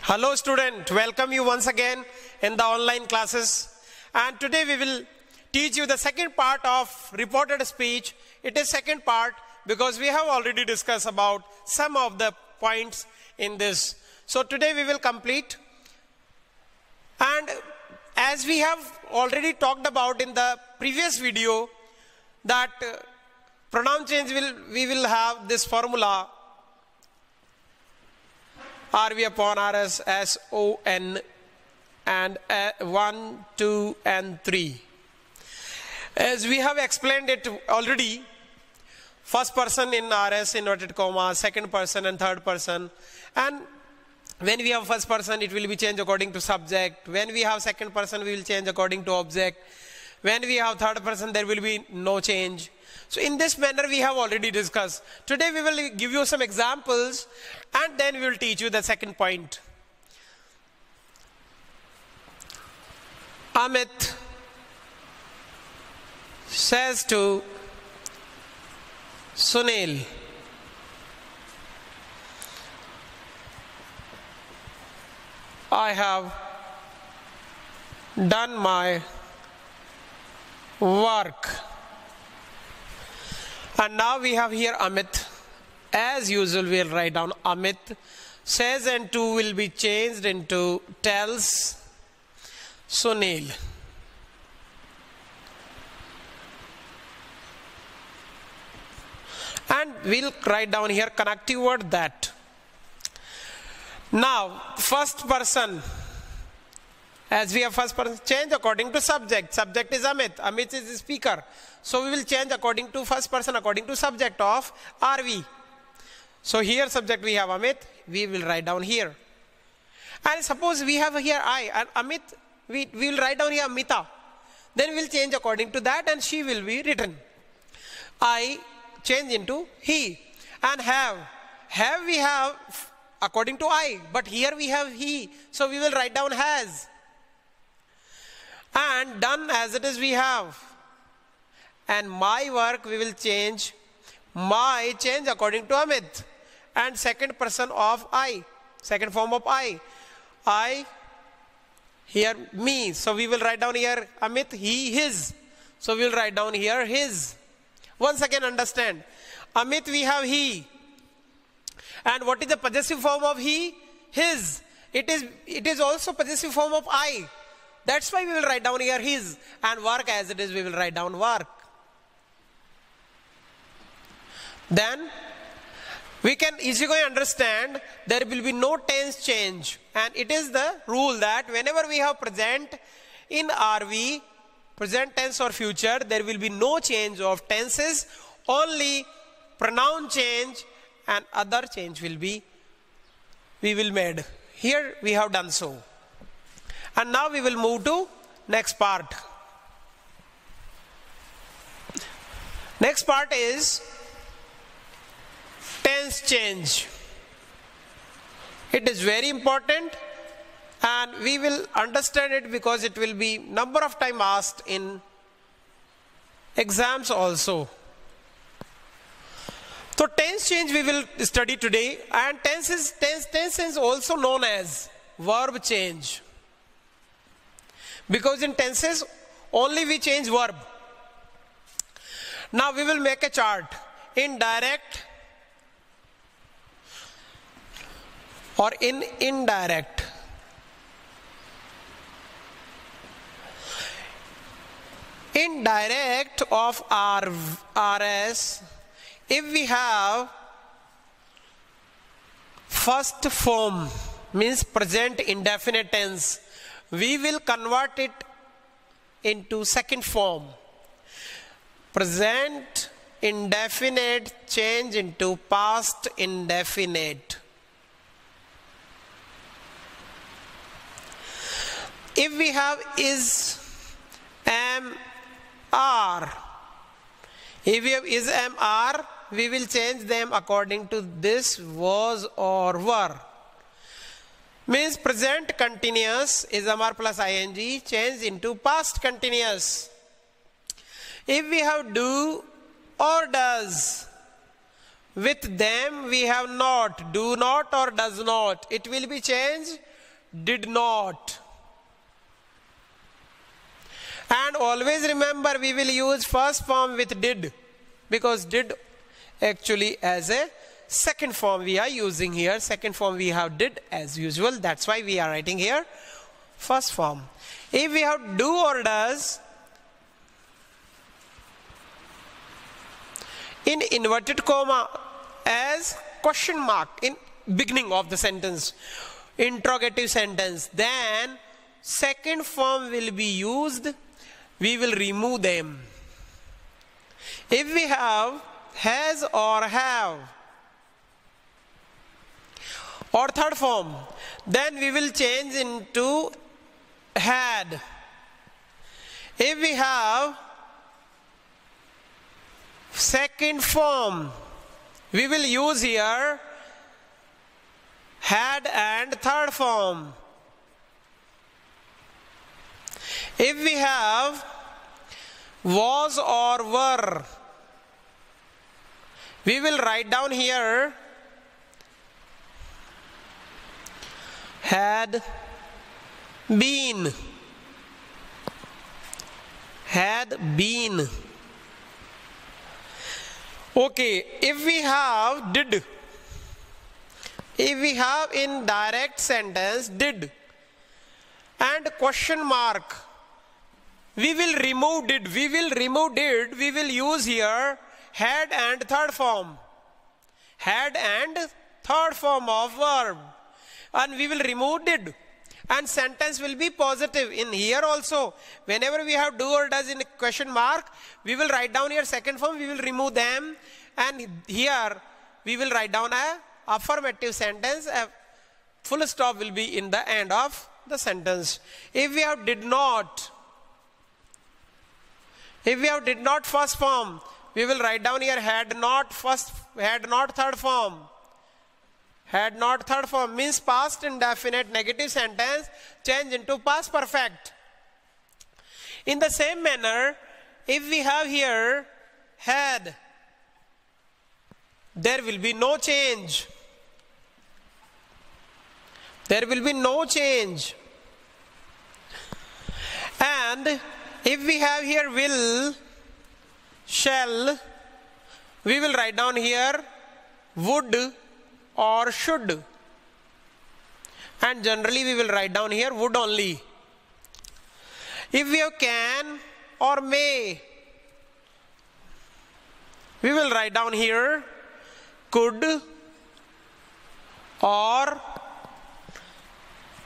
Hello student, welcome you once again in the online classes, and today we will teach you the second part of reported speech. It is second part because we have already discussed about some of the points in this. So today we will complete, and as we have already talked about in the previous video that pronoun change we will have this formula RV upon RS S O N and 1, 2 and 3. As we have explained it already, first person in RS inverted comma, second person and third person, and when we have first person it will be changed according to subject. When we have second person we will change according to object. When we have third person there will be no change. So in this manner we have already discussed. Today we will give you some examples and then we will teach you the second point. Amit says to Sunil, I have done my work. And now we have here Amit. As usual we will write down Amit says, and to will be changed into tells Sunil. And we will write down here connective word that. Now first person, as we have first person, change according to subject. Subject is Amit. Amit is the speaker. So we will change according to first person according to subject of RV. So here subject we have Amit. We will write down here. And suppose we have here I and Amit. We will write down here Amita. Then we will change according to that and she will be written. I change into he. And have. Have we have according to I. But here we have he. So we will write down has. And done as it is we have. And my work we will change. My change according to Amit. And second person of I. Second form of I. I, here me. So we will write down here Amit, he, his. So we will write down here his. Once again understand. Amit we have he. And what is the possessive form of he? His. It is also possessive form of I. That's why we will write down here his. And work as it is we will write down work. Then we can easily understand there will be no tense change. And it is the rule that whenever we have present in RV, present tense or future, there will be no change of tenses. Only pronoun change and other change will be, we will made. Here we have done so. And now we will move to next part. Next part is tense change. It is very important and we will understand it because it will be number of time asked in exams also. So tense change we will study today, and tense is also known as verb change. Because in tenses only we change verb. Now we will make a chart. In direct or in indirect. Indirect of RS, if we have first form means present indefinite tense, we will convert it into second form. Present indefinite change into past indefinite. If we have is, am, are. If we have is, am, are, we will change them according to this was or were. Means present continuous is am, are plus ing change into past continuous. If we have do or does, With them we have not, do not or does not. It will be changed did not. And always remember, we will use first form with did, because did actually as a second form we are using here. Second form we have did as usual. That's why we are writing here first form. If we have do or does in inverted comma as question mark in beginning of the sentence, interrogative sentence, then second form will be used. We will remove them. If we have has or have or third form, then we will change into had. If we have second form, we will use here had and third form. If we have was or were, we will write down here had been. Had been. Okay, if we have did, if we have in direct sentence did and question mark, we will remove did. We will remove did. We will use here had and third form. Had and third form of verb. And we will remove did. And sentence will be positive. In here also, whenever we have do or does in a question mark, we will write down here second form. We will remove them. And here we will write down a affirmative sentence. A full stop will be in the end of the sentence. If we have did not, if we have did not first form, we will write down here had not first, had not third form. Had not third form means past indefinite negative sentence change into past perfect. In the same manner, if we have here had, there will be no change. There will be no change. And if we have here will, shall, we will write down here would or should. And generally we will write down here would only. If we have can or may, we will write down here could or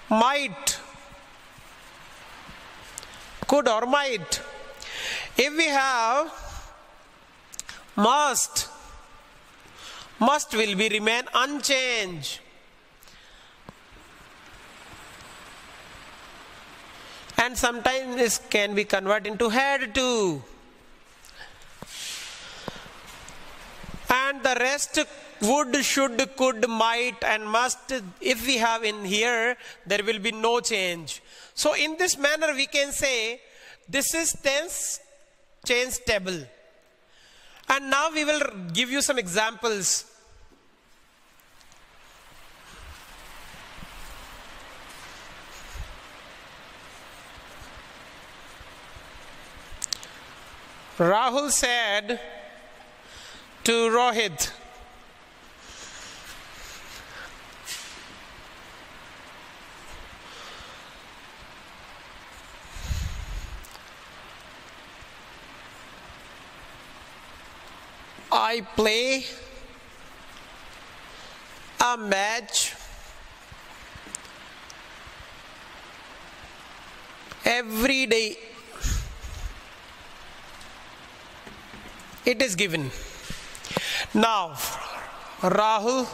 might. Could or might. If we have must, must will be remain unchanged. And sometimes this can be converted into had to. And the rest would, should, could, might and must, if we have in here, there will be no change. So in this manner we can say this is tense change table. And now we will give you some examples. Rahul said to Rohit, I play a match every day. It is given. Now, Rahul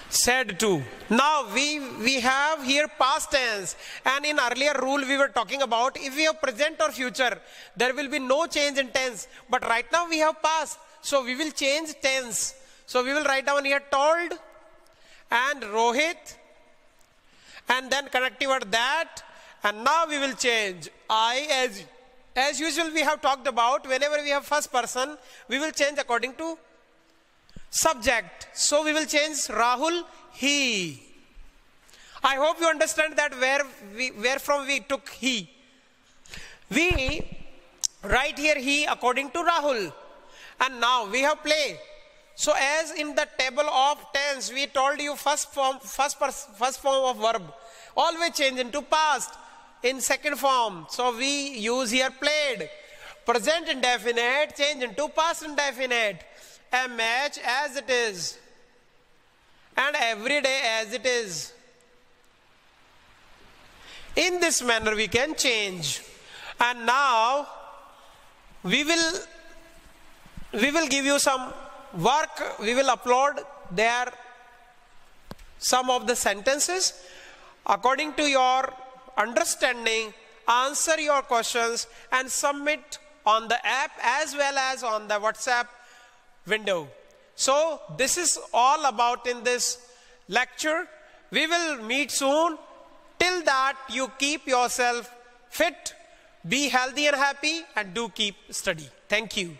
said to. Now we have here past tense, and in earlier rule we were talking about if we have present or future, there will be no change in tense. But right now we have past, so we will change tense. So we will write down here told and Rohit, and then connective word that, and now we will change I as usual we have talked about. Whenever we have first person, we will change according to subject. So we will change Rahul, he. I hope you understand that where from we took he. We write here he according to Rahul. And now we have play. So as in the table of tense, we told you first form of verb always change into past in second form. So we use here played. Present indefinite change into past indefinite. A match as it is. And every day as it is. In this manner we can change. And now we will give you some work. We will upload there some of the sentences. According to your understanding, answer your questions and submit on the app as well as on the WhatsApp window. So this is all about in this lecture. We will meet soon. Till that, you keep yourself fit, be healthy and happy, and do keep study. Thank you.